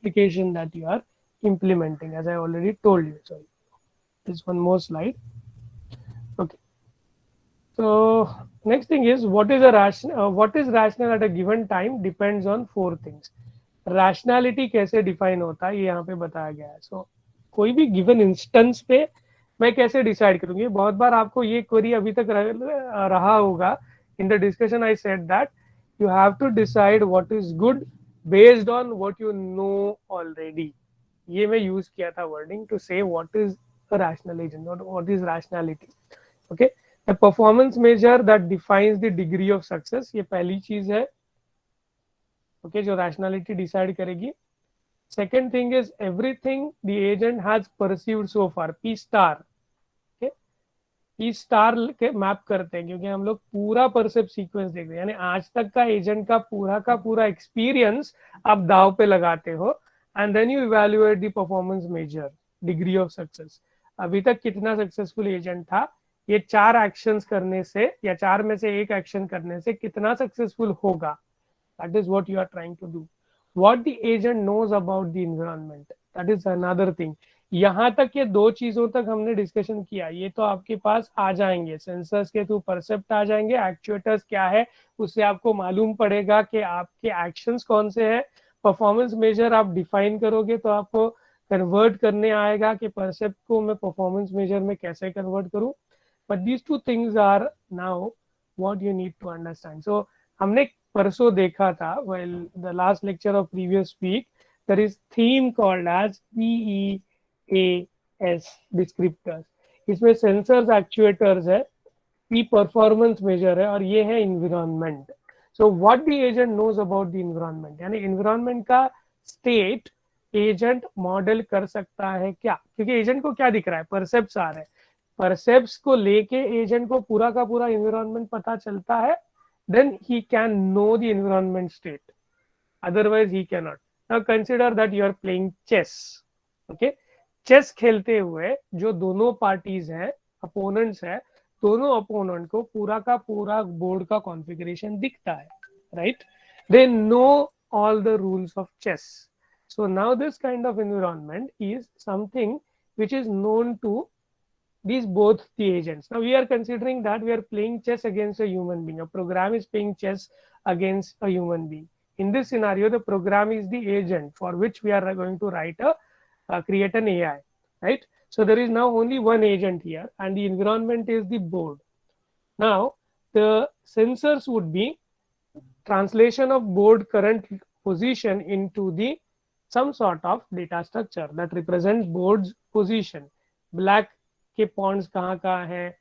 application that you are implementing, as I already told you. So this one more slide. Okay. So next thing is what is rational at a given time depends on 4 things. Rationality कैसे define होता है ये यहाँ पे बताया गया है. सो कोई भी गिवन इंस्टेंस पे मैं कैसे डिसाइड करूंगी. बहुत बार आपको ये क्वेरी अभी तक रहा होगा. In the discussion I said that you have to decide what is good based on what you know already. ये मैं यूज किया था wording to say what is a rational agent, what is rationality. Okay, the performance measure that defines the degree of success, ये पहली चीज है. Okay, जो rationality decide करेगी. Second thing is everything the agent has perceived so far, P star. Okay, P star के map करते हैं क्योंकि हम लोग पूरा परसेप्ट सीक्वेंस देख रहे हैं, यानी आज तक का एजेंट का पूरा एक्सपीरियंस आप दाव पे लगाते हो. And then you evaluate the performance measure, degree of success. अभी तक कितना सक्सेसफुल एजेंट था, ये 4 एक्शंस करने से या 4 में से 1 एक्शन करने से कितना सक्सेसफुल होगा. That is what you are trying to do. What the agent knows about the environment, that is another thing. यहाँ तक ये 2 चीजों तक हमने डिस्कशन किया. ये तो आपके पास आ जाएंगे, सेंसर्स के थ्रू परसेप्ट आ जाएंगे. एक्चुएटर्स क्या है उससे आपको मालूम पड़ेगा कि आपके एक्शंस कौन से हैं. परफॉर्मेंस मेजर आप डिफाइन करोगे तो आपको कन्वर्ट करने आएगा कि परसेप्ट को मैं परफॉर्मेंस मेजर में कैसे कन्वर्ट करूं. But these 2 things are now what you need to understand. So हमने परसों देखा था, well the last lecture of previous week, there is theme called as PEAS descriptors. इसमें सेंसर्स एक्चुएटर्स है, P परफॉर्मेंस मेजर है और ये है environment. So what the agent knows about the environment, यानी इन्वायरमेंट का स्टेट एजेंट मॉडल कर सकता है क्या. क्योंकि एजेंट को क्या दिख रहा है, परसेप्ट्स आ रहे हैं. परसेप्ट्स को लेके एजेंट को पूरा का पूरा इन्वायरमेंट पता चलता है. Then he can know the environment state. Otherwise, he cannot. Now consider that you are playing chess. Okay, chess खेलते हुए जो दोनों पार्टीज हैं, अपोनेंट्स है, दोनों अपोनेंट को पूरा का पूरा बोर्ड का कॉन्फ़िगरेशन दिखता है, right? They know all the rules of chess. So now this kind of environment is something which is known to these both the agents. Now we are considering that we are playing chess against a human being. A program is playing chess against a human being. In this scenario, the program is the agent for which we are going to create an AI, right? So there is now only one agent here, and the environment is the board. Now the sensors would be translation of board current position into the some sort of data structure that represents board's position. Black के पॉन्ट्स कहाँ है,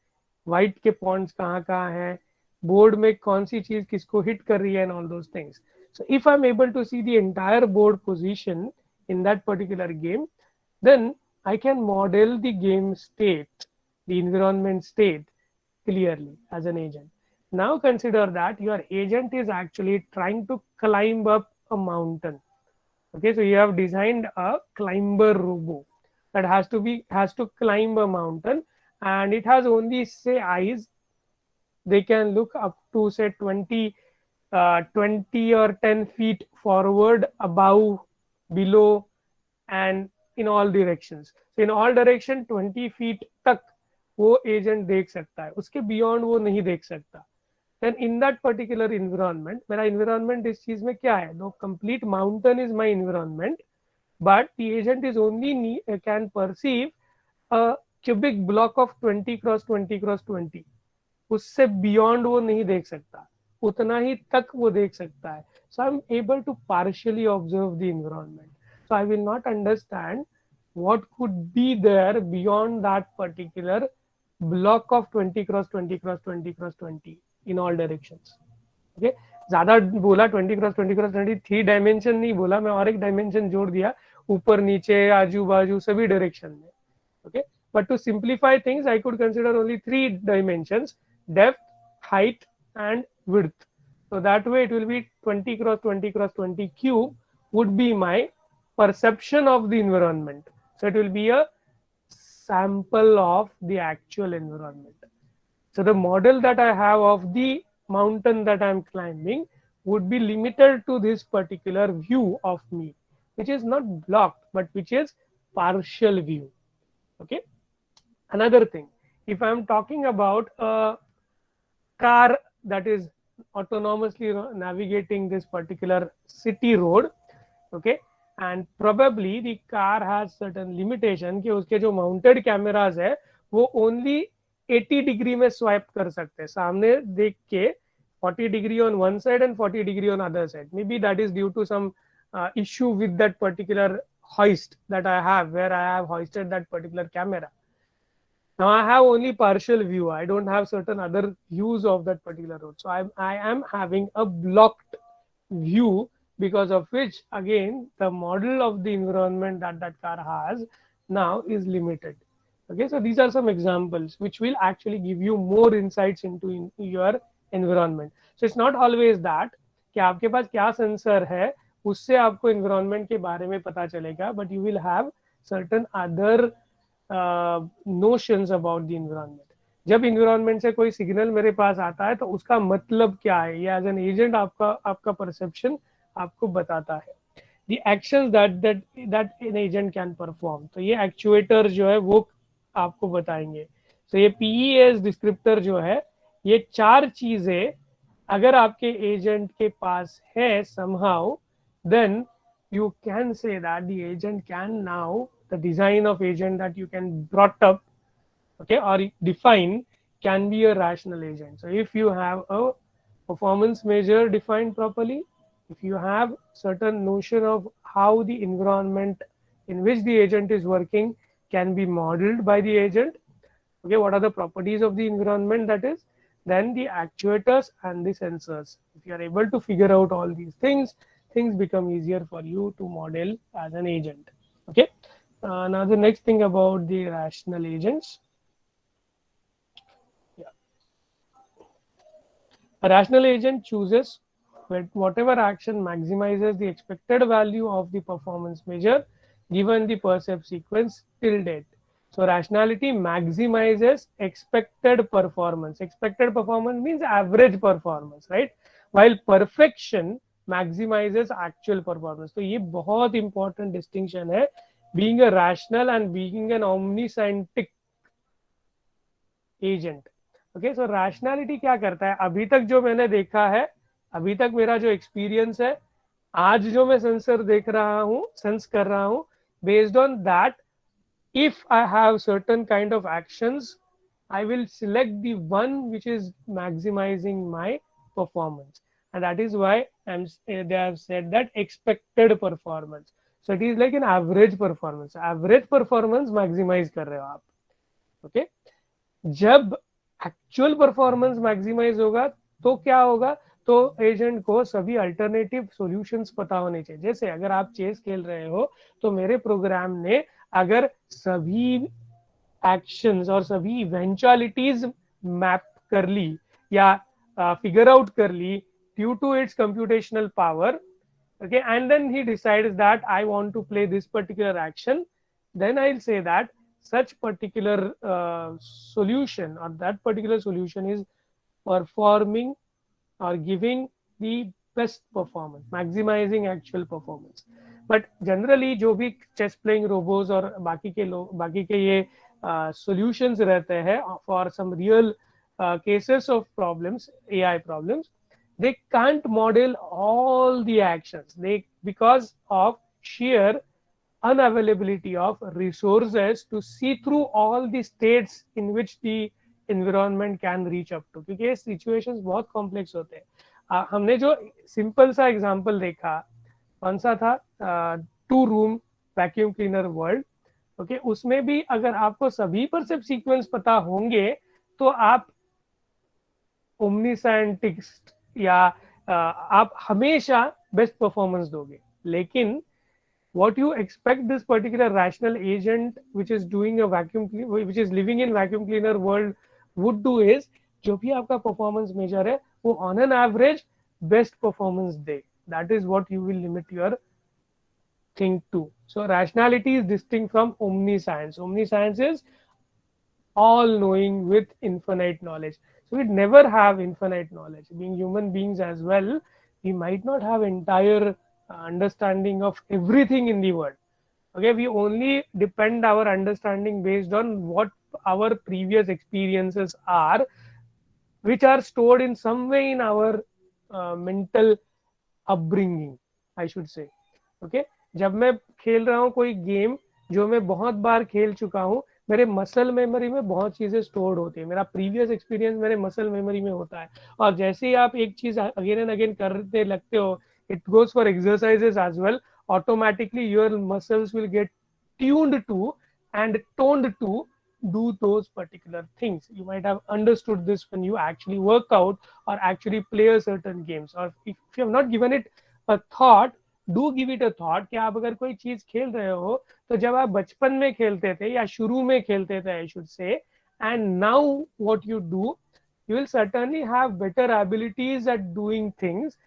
white के पॉन्ट्स कहाँ है, board में कौन सी चीज किसको हिट कर रही है, and all those things. So if I am able to see the entire board position in that particular game, then I can model the game state, the environment state clearly as an agent. Now consider that your agent is actually trying to climb up a mountain. Okay, so you have designed a climber robo that has to climb a mountain, and it has only say eyes. They can look up to say 20 or 10 feet forward, above, below, and in all directions. So in all direction 20 feet तक वो agent देख सकता है, उसके beyond वो नहीं देख सकता. Then in that particular environment, मेरा environment इस चीज में क्या है, the complete mountain is my environment, but the agent is only can perceive a cubic block of 20 cross 20 cross 20. उससे beyond वो नहीं देख सकता, उतना ही तक वो देख सकता है. So I'm able to partially observe the environment. So I will not understand what could be there beyond that particular block of 20 cross 20 cross 20 cross 20 in all directions. Okay, ज्यादा बोला 20 cross 20 cross 20, 3 डायमेंशन नहीं बोला मैं, और एक dimension जोड़ दिया, ऊपर नीचे आजू बाजू सभी डायरेक्शन में. Okay, but to simplify things I could consider only 3 dimensions: depth, height and width. So that way it will be 20 cross 20 cross 20 cube would be my perception of the environment. So it will be a sample of the actual environment. So the model that I have of the mountain that I am climbing would be limited to this particular view of me. which is not blocked but which is partial view. Okay. Another thing, if I'm talking about a car that is autonomously navigating this particular city road, okay, and probably the car has certain limitation कि उसके जो mounted cameras है वो only 80 degree में swipe कर सकते हैं, सामने देख के 40 degree on one side and 40 degree on other side. Maybe that is due to some issue with that particular hoist that I have, where I have hoisted that particular camera. Now I have only partial view. I don't have certain other views of that particular road. So I am having a blocked view, because of which again the model of the environment that that car has now is limited. Okay, so these are some examples which will actually give you more insights into your environment. So it's not always that कि आपके पास क्या sensor है उससे आपको environment के बारे में पता चलेगा, but you will have certain other notions about the environment. जब environment से कोई सिग्नल मेरे पास आता है तो उसका मतलब क्या है, ये एज एन एजेंट आपका परसेप्शन आपको बताता है. The actions that an agent can perform, तो ये एक्चुएटर जो है वो आपको बताएंगे. तो ये PES डिस्क्रिप्टर जो है, ये 4 चीजें अगर आपके एजेंट के पास है somehow, then you can say that the agent can now, the design of agent that you can brought up, okay, or define, can be a rational agent. So if you have a performance measure defined properly, if you have certain notion of how the environment in which the agent is working can be modeled by the agent, okay, what are the properties of the environment, that is, then the actuators and the sensors, if you are able to figure out all these things become easier for you to model as an agent. Okay. Now the next thing about the rational agents. Yeah. A rational agent chooses whatever action maximizes the expected value of the performance measure given the percept sequence till date. So rationality maximizes expected performance. Expected performance means average performance, right? While perfection maximizes actual performance. तो ये बहुत important distinction है, being a rational and being an omniscientic agent. Okay, so rationality क्या करता है, अभी तक जो मैंने देखा है, अभी तक मेरा जो एक्सपीरियंस है, आज जो मैं सेंसर देख रहा हूँ, सेंस कर रहा हूँ, based on that, if I have certain kind of actions, I will select the one which is maximizing my performance, and that is why they have said that expected performance. So it is like an average performance. Average performance maximize कर रहे हो आप. Okay? जब actual performance maximise होगा तो क्या होगा, तो एजेंट को सभी अल्टरनेटिव सॉल्यूशंस पता होने चाहिए. जैसे अगर आप चेस खेल रहे हो तो मेरे प्रोग्राम ने अगर सभी एक्शंस और सभी इवेंचुअलिटीज मैप कर ली या फिगर आउट कर ली due to its computational power, okay, and then he decides that I want to play this particular action, then I'll say that such particular solution or that particular solution is performing or giving the best performance, maximizing actual performance. But generally जो भी chess playing robots और बाकी के ये solutions रहते हैं for some real cases of problems, AI problems, they can't model all the actions, because of sheer unavailability of resources to see through all the states in which the environment can reach up to, क्योंकि ये situations बहुत complex होते हैं. हमने जो simple सा example देखा, कौन सा था, 2-room vacuum cleaner world, okay, उसमें भी अगर आपको सभी percept sequence पता होंगे तो आप omniscientist या आप हमेशा बेस्ट परफॉर्मेंस दोगे. लेकिन what you expect this particular rational agent which is doing a which is living in vacuum cleaner world would do is, जो भी आपका performance measure है वो on an average best performance they. That is what you will limit your thing to. So rationality is distinct from omniscience. Omniscience is all knowing with infinite knowledge. So we'd never have infinite knowledge. Being human beings as well, we might not have entire understanding of everything in the world. Okay, we only depend our understanding based on what our previous experiences are, which are stored in some way in our mental upbringing, I should say. Okay, जब मैं खेल रहा हूँ कोई game जो मैं बहुत बार खेल चुका हूँ, मेरे मसल मेमोरी में बहुत चीजें स्टोर्ड होती है, मेरा प्रीवियस एक्सपीरियंस मेरे मसल मेमोरी में होता है, और जैसे ही आप एक चीज अगेन एंड अगेन करते लगते हो, it goes for exercises as well, automatically your muscles will get tuned to and toned to do those particular things. You might have understood this when you actually work out or actually play a certain games, or if you have not given it a thought, do give it a thought कि आप अगर कोई चीज खेल रहे हो, तो जब आप बचपन में खेलते थे या शुरू में खेलते थे I should say, and now what you do, you will certainly have better abilities at doing things,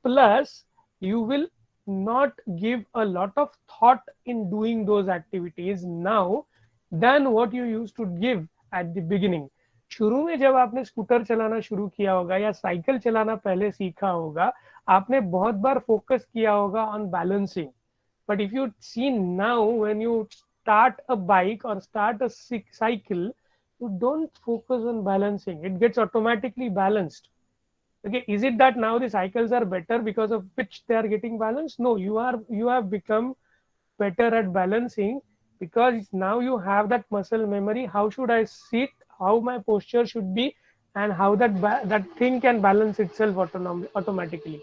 plus you will not give a lot of thought in doing those activities now than what you used to give at the beginning. शुरू में जब आपने scooter चलाना शुरू किया होगा या cycle चलाना पहले सीखा होगा, आपने बहुत बार फोकस किया होगा on balancing, but if you see now when you start a bike or start a cycle, you don't focus on balancing, it gets automatically balanced. Okay, is it that now the cycles are better because of which they are getting balanced? No, you have become better at balancing because now you have that muscle memory, how should I sit, how my posture should be, and how that thing can balance itself automatically.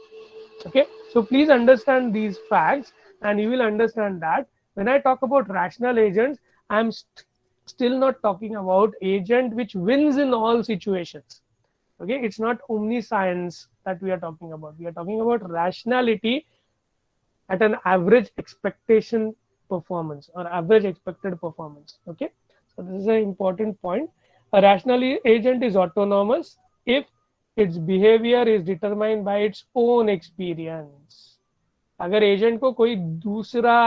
Okay, so please understand these facts, and you will understand that when I talk about rational agents, I'm still not talking about agent which wins in all situations. Okay, it's not omniscience that we are talking about, we are talking about rationality at an average expectation performance or average expected performance. Okay, so this is an important point. A rational agent is autonomous if its behavior is determined by its own experience. अगर agent को कोई दूसरा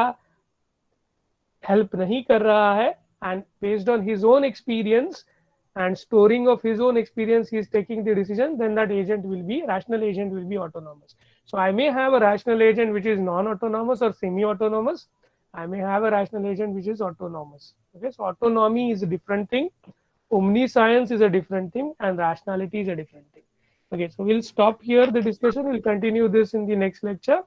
help नहीं कर रहा है, and based on his own experience and storing of his own experience he is taking the decision, then that agent will be, rational agent will be autonomous. So I may have a rational agent which is non-autonomous or semi-autonomous, I may have a rational agent which is autonomous. Okay, so autonomy is a different thing, omniscience is a different thing, and rationality is a different thing. Okay, so we'll stop here the discussion, we'll continue this in the next lecture.